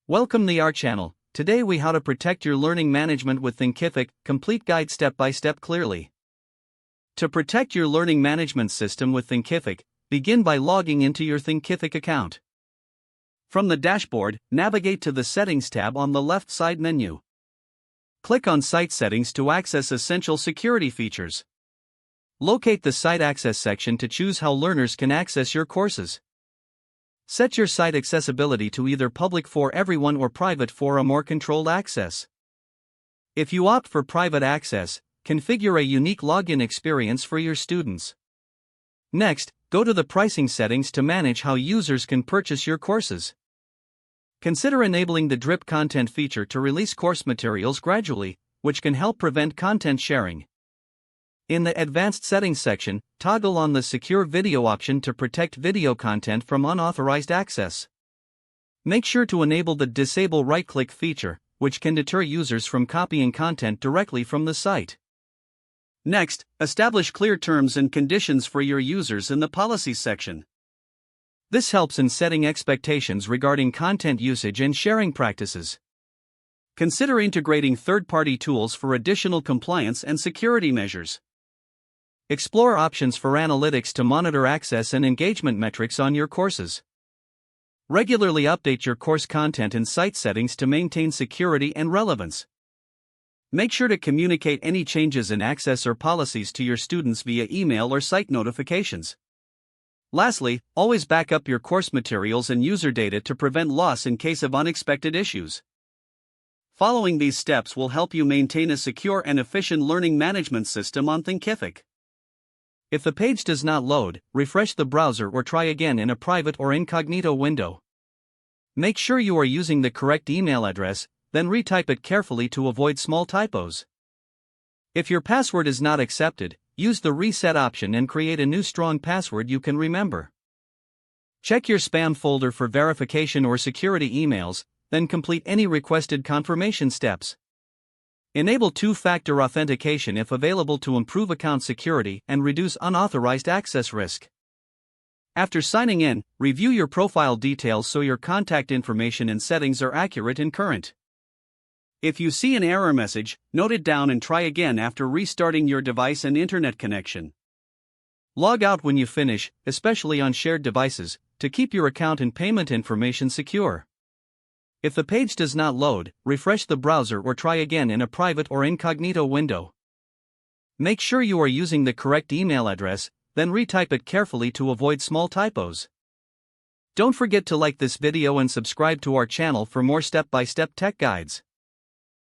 Welcome to our channel. Today we how to protect your learning management with Thinkific, complete guide step by step clearly. To protect your learning management system with Thinkific, begin by logging into your Thinkific account. From the dashboard, navigate to the Settings tab on the left side menu. Click on Site Settings to access essential security features. Locate the Site Access section to choose how learners can access your courses. Set your site accessibility to either public for everyone or private for a more controlled access. If you opt for private access, configure a unique login experience for your students. Next, go to the pricing settings to manage how users can purchase your courses. Consider enabling the drip content feature to release course materials gradually, which can help prevent content sharing. In the Advanced Settings section, toggle on the Secure Video option to protect video content from unauthorized access. Make sure to enable the Disable Right-Click feature, which can deter users from copying content directly from the site. Next, establish clear terms and conditions for your users in the Policies section. This helps in setting expectations regarding content usage and sharing practices. Consider integrating third-party tools for additional compliance and security measures. Explore options for analytics to monitor access and engagement metrics on your courses. Regularly update your course content and site settings to maintain security and relevance. Make sure to communicate any changes in access or policies to your students via email or site notifications. Lastly, always back up your course materials and user data to prevent loss in case of unexpected issues. Following these steps will help you maintain a secure and efficient learning management system on Thinkific. If the page does not load, refresh the browser or try again in a private or incognito window. Make sure you are using the correct email address, then retype it carefully to avoid small typos. If your password is not accepted, use the reset option and create a new strong password you can remember. Check your spam folder for verification or security emails, then complete any requested confirmation steps. Enable two-factor authentication if available to improve account security and reduce unauthorized access risk. After signing in, review your profile details so your contact information and settings are accurate and current. If you see an error message, note it down and try again after restarting your device and internet connection. Log out when you finish, especially on shared devices, to keep your account and payment information secure. If the page does not load, refresh the browser or try again in a private or incognito window. Make sure you are using the correct email address, then retype it carefully to avoid small typos. Don't forget to like this video and subscribe to our channel for more step-by-step tech guides.